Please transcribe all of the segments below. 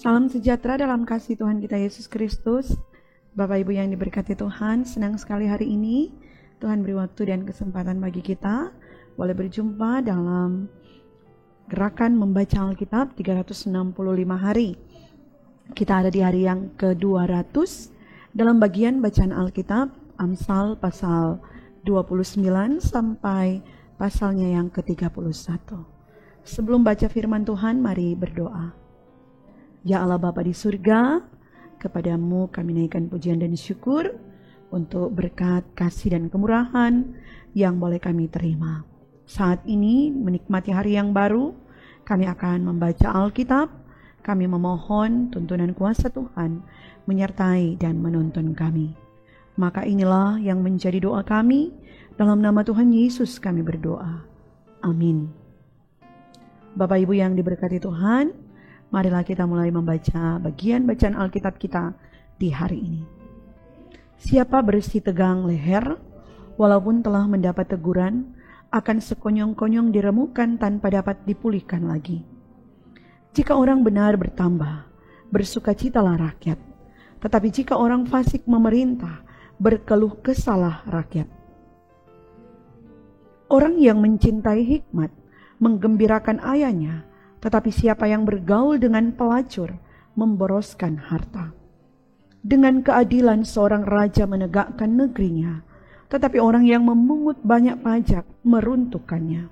Salam sejahtera dalam kasih Tuhan kita Yesus Kristus. Bapak Ibu yang diberkati Tuhan, senang sekali hari ini Tuhan beri waktu dan kesempatan bagi kita boleh berjumpa dalam gerakan membaca Alkitab 365 hari. Kita ada di hari yang ke-200 dalam bagian bacaan Alkitab Amsal pasal 29 sampai pasalnya yang ke-31. Sebelum baca firman Tuhan, mari berdoa. Ya Allah Bapa di surga, kepadamu kami naikkan pujian dan syukur untuk berkat, kasih dan kemurahan yang boleh kami terima. Saat ini menikmati hari yang baru, kami akan membaca Alkitab. Kami memohon tuntunan kuasa Tuhan menyertai dan menuntun kami. Maka inilah yang menjadi doa kami, dalam nama Tuhan Yesus kami berdoa. Amin. Bapak Ibu yang diberkati Tuhan, marilah kita mulai membaca bagian bacaan Alkitab kita di hari ini. Siapa bersih tegang leher, walaupun telah mendapat teguran, akan sekonyong-konyong diremukan tanpa dapat dipulihkan lagi. Jika orang benar bertambah, bersukacitalah rakyat. Tetapi jika orang fasik memerintah, berkeluh kesahlah rakyat. Orang yang mencintai hikmat, menggembirakan ayahnya, tetapi siapa yang bergaul dengan pelacur, memboroskan harta. Dengan keadilan seorang raja menegakkan negerinya, tetapi orang yang memungut banyak pajak meruntuhkannya.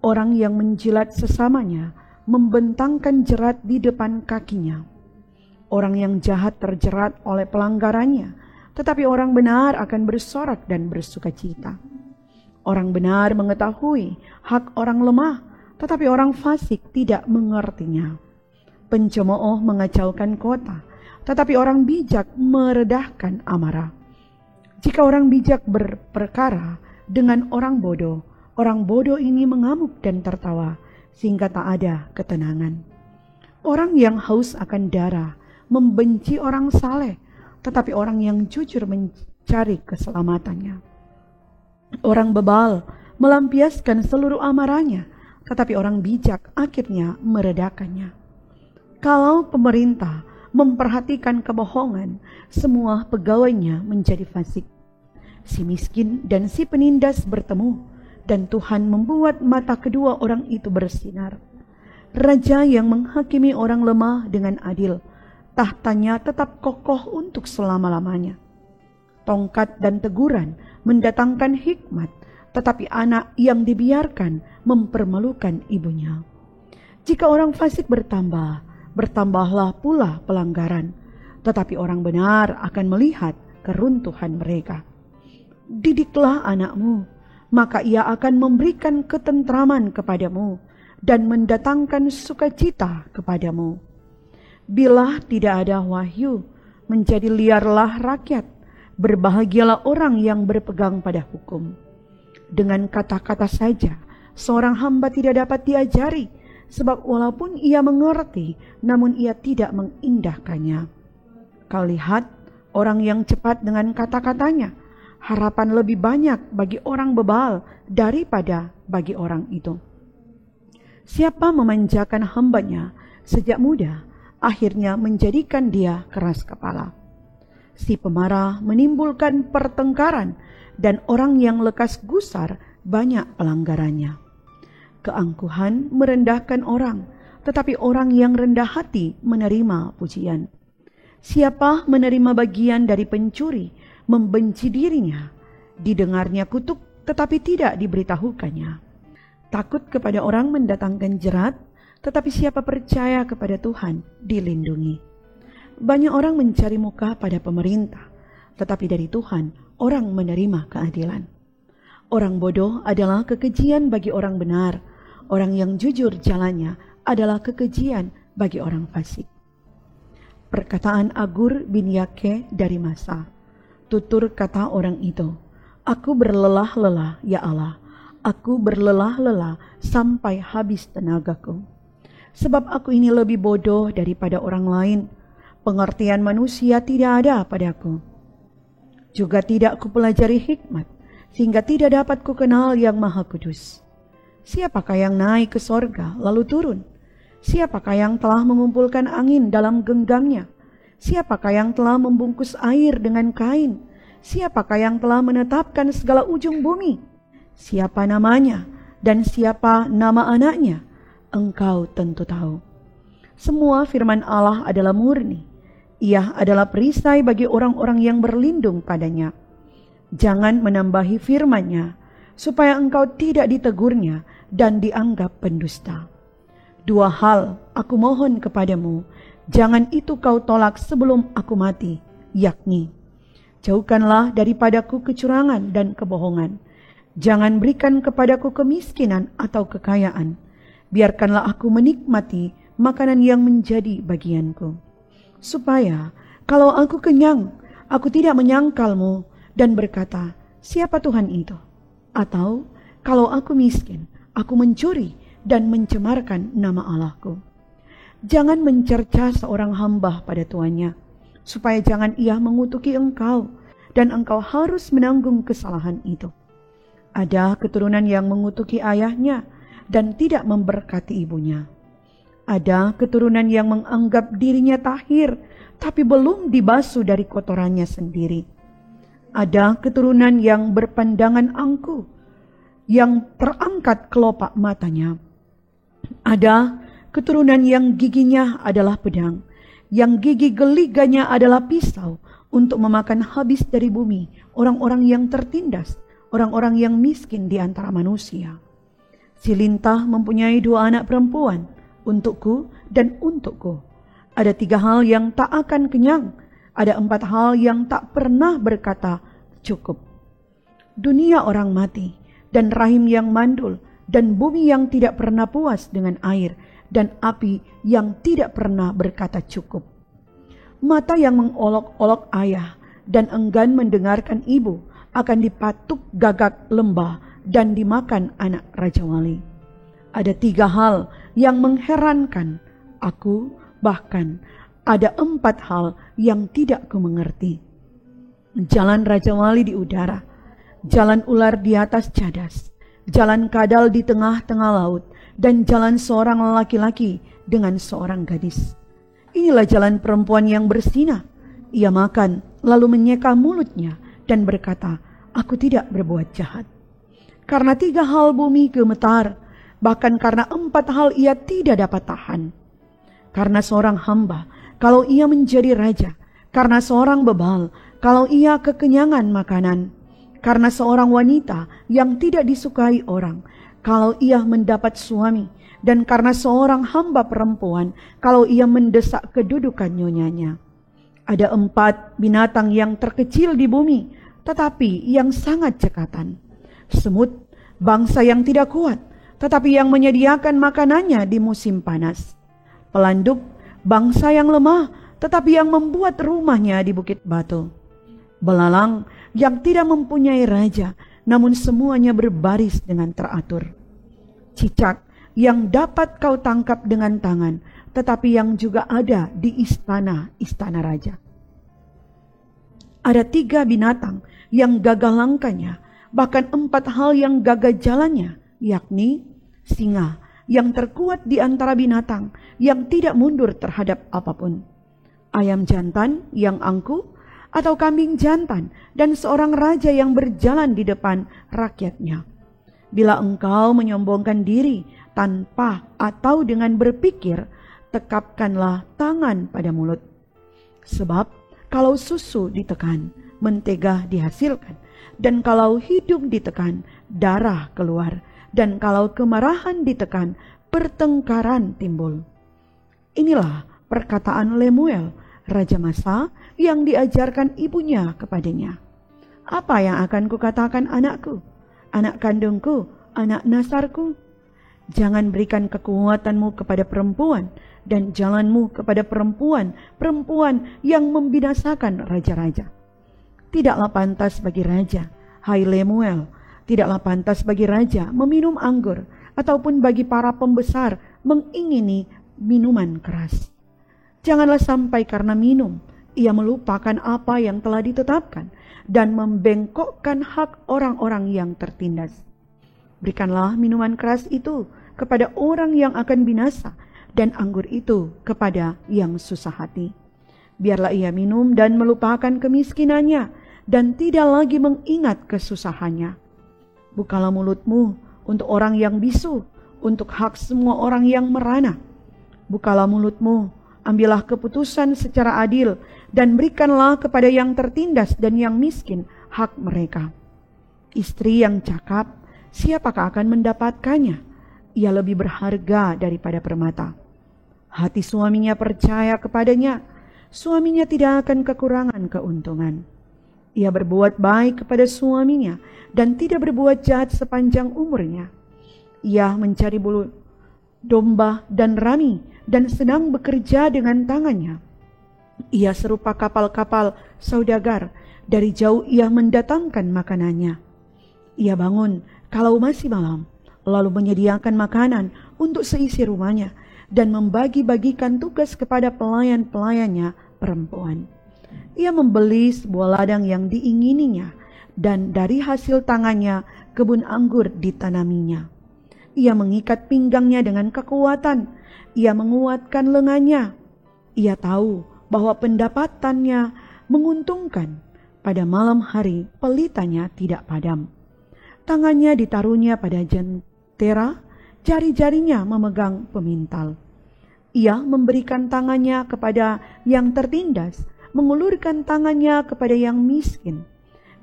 Orang yang menjilat sesamanya, membentangkan jerat di depan kakinya. Orang yang jahat terjerat oleh pelanggarannya, tetapi orang benar akan bersorak dan bersukacita. Orang benar mengetahui hak orang lemah, tetapi orang fasik tidak mengertinya. Pencemooh mengacaukan kota, tetapi orang bijak meredahkan amarah. Jika orang bijak berperkara dengan orang bodoh ini mengamuk dan tertawa, sehingga tak ada ketenangan. Orang yang haus akan darah membenci orang saleh, tetapi orang yang jujur mencari keselamatannya. Orang bebal melampiaskan seluruh amarahnya, tetapi orang bijak akhirnya meredakannya. Kalau pemerintah memperhatikan kebohongan, semua pegawainya menjadi fasik. Si miskin dan si penindas bertemu, dan Tuhan membuat mata kedua orang itu bersinar. Raja yang menghakimi orang lemah dengan adil, tahtanya tetap kokoh untuk selama-lamanya. Tongkat dan teguran mendatangkan hikmat, tetapi anak yang dibiarkan mempermalukan ibunya. Jika orang fasik bertambah, bertambahlah pula pelanggaran, tetapi orang benar akan melihat keruntuhan mereka. Didiklah anakmu, maka ia akan memberikan ketentraman kepadamu dan mendatangkan sukacita kepadamu. Bila tidak ada wahyu, menjadi liarlah rakyat, berbahagialah orang yang berpegang pada hukum. Dengan kata-kata saja, seorang hamba tidak dapat diajari, sebab walaupun ia mengerti, namun ia tidak mengindahkannya. Kau lihat orang yang cepat dengan kata-katanya, harapan lebih banyak bagi orang bebal daripada bagi orang itu. Siapa memanjakan hambanya sejak muda, akhirnya menjadikan dia keras kepala. Si pemarah menimbulkan pertengkaran, dan orang yang lekas gusar banyak pelanggarannya. Keangkuhan merendahkan orang, tetapi orang yang rendah hati menerima pujian. Siapa menerima bagian dari pencuri, membenci dirinya. Didengarnya kutuk, tetapi tidak diberitahukannya. Takut kepada orang mendatangkan jerat, tetapi siapa percaya kepada Tuhan dilindungi. Banyak orang mencari muka pada pemerintah, tetapi dari Tuhan orang menerima keadilan. Orang bodoh adalah kekejian bagi orang benar. Orang yang jujur jalannya adalah kekejian bagi orang fasik. Perkataan Agur bin Yake dari Masa. Tutur kata orang itu, aku berlelah-lelah ya Allah, aku berlelah-lelah sampai habis tenagaku. Sebab aku ini lebih bodoh daripada orang lain, pengertian manusia tidak ada padaku. Juga tidak kupelajari hikmat, sehingga tidak dapat kukenal yang Maha Kudus. Siapakah yang naik ke sorga lalu turun? Siapakah yang telah mengumpulkan angin dalam genggamnya? Siapakah yang telah membungkus air dengan kain? Siapakah yang telah menetapkan segala ujung bumi? Siapa namanya dan siapa nama anaknya? Engkau tentu tahu. Semua firman Allah adalah murni. Ia adalah perisai bagi orang-orang yang berlindung padanya. Jangan menambahi firman-Nya, supaya engkau tidak ditegurnya dan dianggap pendusta. 2 hal aku mohon kepadamu, jangan itu kau tolak sebelum aku mati, yakni, jauhkanlah daripadaku kecurangan dan kebohongan. Jangan berikan kepadaku kemiskinan atau kekayaan. Biarkanlah aku menikmati makanan yang menjadi bagianku. Supaya kalau aku kenyang, aku tidak menyangkalmu dan berkata, siapa Tuhan itu? Atau kalau aku miskin, aku mencuri dan mencemarkan nama Allahku. Jangan mencerca seorang hamba pada tuannya, supaya jangan ia mengutuki engkau, dan engkau harus menanggung kesalahan itu. Ada keturunan yang mengutuki ayahnya dan tidak memberkati ibunya. Ada keturunan yang menganggap dirinya tahir, tapi belum dibasuh dari kotorannya sendiri. Ada keturunan yang berpandangan angkuh, yang terangkat kelopak matanya. Ada keturunan yang giginya adalah pedang, yang gigi geliganya adalah pisau, untuk memakan habis dari bumi orang-orang yang tertindas, orang-orang yang miskin di antara manusia. Si lintah mempunyai 2 anak perempuan, untukku dan untukku. Ada 3 hal yang tak akan kenyang, ada 4 hal yang tak pernah berkata cukup. Dunia orang mati, dan rahim yang mandul, dan bumi yang tidak pernah puas dengan air, dan api yang tidak pernah berkata cukup. Mata yang mengolok-olok ayah dan enggan mendengarkan ibu akan dipatuk gagak lembah dan dimakan anak Raja Wali. Ada 3 hal yang mengherankan aku, bahkan ada 4 hal yang tidak kumengerti. Jalan Raja Wali di udara, jalan ular di atas cadas, jalan kadal di tengah-tengah laut, dan jalan seorang laki-laki dengan seorang gadis. Inilah jalan perempuan yang bersinah. Ia makan, lalu menyeka mulutnya dan berkata, aku tidak berbuat jahat. Karena 3 hal bumi gemetar, bahkan karena 4 hal ia tidak dapat tahan. Karena seorang hamba, kalau ia menjadi raja, karena seorang bebal, kalau ia kekenyangan makanan, karena seorang wanita yang tidak disukai orang, kalau ia mendapat suami, dan karena seorang hamba perempuan, kalau ia mendesak kedudukan nyonyanya. Ada 4 binatang yang terkecil di bumi, tetapi yang sangat cekatan. Semut, bangsa yang tidak kuat, tetapi yang menyediakan makanannya di musim panas. Pelanduk, bangsa yang lemah, tetapi yang membuat rumahnya di bukit batu. Belalang yang tidak mempunyai raja, namun semuanya berbaris dengan teratur. Cicak yang dapat kau tangkap dengan tangan, tetapi yang juga ada di istana-istana raja. Ada 3 binatang yang gagah langkahnya, bahkan 4 hal yang gagah jalannya, yakni singa yang terkuat di antara binatang, yang tidak mundur terhadap apapun. Ayam jantan yang angkuh, atau kambing jantan, dan seorang raja yang berjalan di depan rakyatnya. Bila engkau menyombongkan diri tanpa atau dengan berpikir, tekapkanlah tangan pada mulut. Sebab kalau susu ditekan, mentega dihasilkan, dan kalau hidung ditekan, darah keluar, dan kalau kemarahan ditekan, pertengkaran timbul. Inilah perkataan Lemuel, Raja Masa, yang diajarkan ibunya kepadanya. Apa yang akan kukatakan anakku, anak kandungku, anak nasarku? Jangan berikan kekuatanmu kepada perempuan, dan jalanmu kepada perempuan yang membinasakan raja-raja. Tidaklah pantas bagi raja, hai Lemuel, tidaklah pantas bagi raja meminum anggur, ataupun bagi para pembesar mengingini minuman keras. Janganlah sampai karena minum Ia melupakan apa yang telah ditetapkan dan membengkokkan hak orang-orang yang tertindas. Berikanlah minuman keras itu kepada orang yang akan binasa dan anggur itu kepada yang susah hati. Biarlah ia minum dan melupakan kemiskinannya dan tidak lagi mengingat kesusahannya. Bukalah mulutmu untuk orang yang bisu, untuk hak semua orang yang merana. Bukalah mulutmu, ambillah keputusan secara adil, dan berikanlah kepada yang tertindas dan yang miskin hak mereka. Istri yang cakap, siapakah akan mendapatkannya? Ia lebih berharga daripada permata. Hati suaminya percaya kepadanya, suaminya tidak akan kekurangan keuntungan. Ia berbuat baik kepada suaminya dan tidak berbuat jahat sepanjang umurnya. Ia mencari bulu domba dan rami dan sedang bekerja dengan tangannya. Ia serupa kapal-kapal saudagar, dari jauh ia mendatangkan makanannya. Ia bangun kalau masih malam, lalu menyediakan makanan untuk seisi rumahnya dan membagi-bagikan tugas kepada pelayan-pelayannya perempuan. Ia membeli sebuah ladang yang diingininya dan dari hasil tangannya kebun anggur ditanaminya. Ia mengikat pinggangnya dengan kekuatan, ia menguatkan lengannya. Ia tahu bahwa pendapatannya menguntungkan. Pada malam hari pelitanya tidak padam. Tangannya ditaruhnya pada jentera, jari-jarinya memegang pemintal. Ia memberikan tangannya kepada yang tertindas, mengulurkan tangannya kepada yang miskin.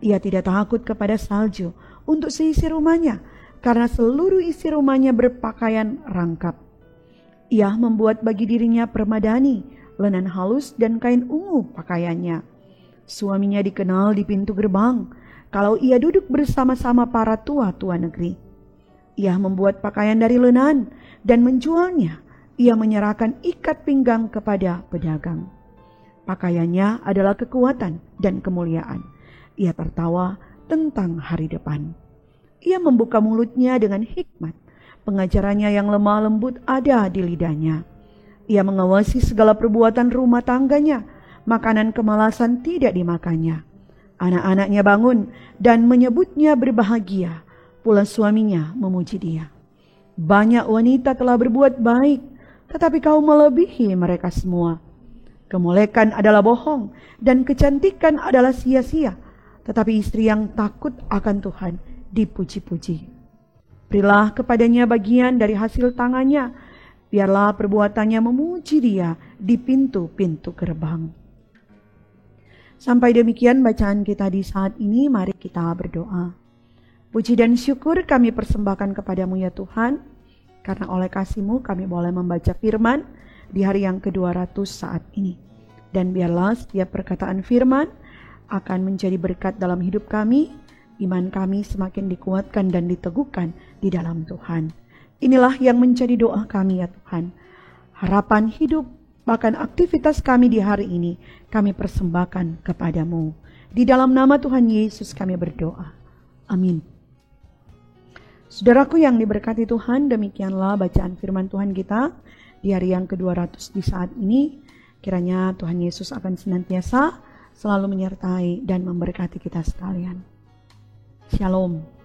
Ia tidak takut kepada salju untuk seisi rumahnya, karena seluruh isi rumahnya berpakaian rangkap. Ia membuat bagi dirinya permadani, lenan halus dan kain ungu pakaiannya. Suaminya dikenal di pintu gerbang, kalau ia duduk bersama-sama para tua-tua negeri. Ia membuat pakaian dari lenan dan menjualnya. Ia menyerahkan ikat pinggang kepada pedagang. Pakaiannya adalah kekuatan dan kemuliaan. Ia tertawa tentang hari depan. Ia membuka mulutnya dengan hikmat. Pengajarannya yang lemah lembut ada di lidahnya. Ia mengawasi segala perbuatan rumah tangganya. Makanan kemalasan tidak dimakannya. Anak-anaknya bangun dan menyebutnya berbahagia. Pula suaminya memuji dia. Banyak wanita telah berbuat baik, tetapi kau melebihi mereka semua. Kemolekan adalah bohong dan kecantikan adalah sia-sia. Tetapi istri yang takut akan Tuhan dipuji-puji. Berilah kepadanya bagian dari hasil tangannya. Biarlah perbuatannya memuji dia di pintu-pintu gerbang. Sampai demikian bacaan kita di saat ini. Mari kita berdoa. Puji dan syukur kami persembahkan kepadamu ya Tuhan. Karena oleh kasih-Mu kami boleh membaca firman di hari yang ke-200 saat ini. Dan biarlah setiap perkataan firman akan menjadi berkat dalam hidup kami. Iman kami semakin dikuatkan dan diteguhkan di dalam Tuhan. Inilah yang menjadi doa kami ya Tuhan. Harapan hidup bahkan aktivitas kami di hari ini kami persembahkan kepadamu. Di dalam nama Tuhan Yesus kami berdoa. Amin. Saudaraku yang diberkati Tuhan, demikianlah bacaan firman Tuhan kita di hari yang ke-200 di saat ini. Kiranya Tuhan Yesus akan senantiasa selalu menyertai dan memberkati kita sekalian. Shalom.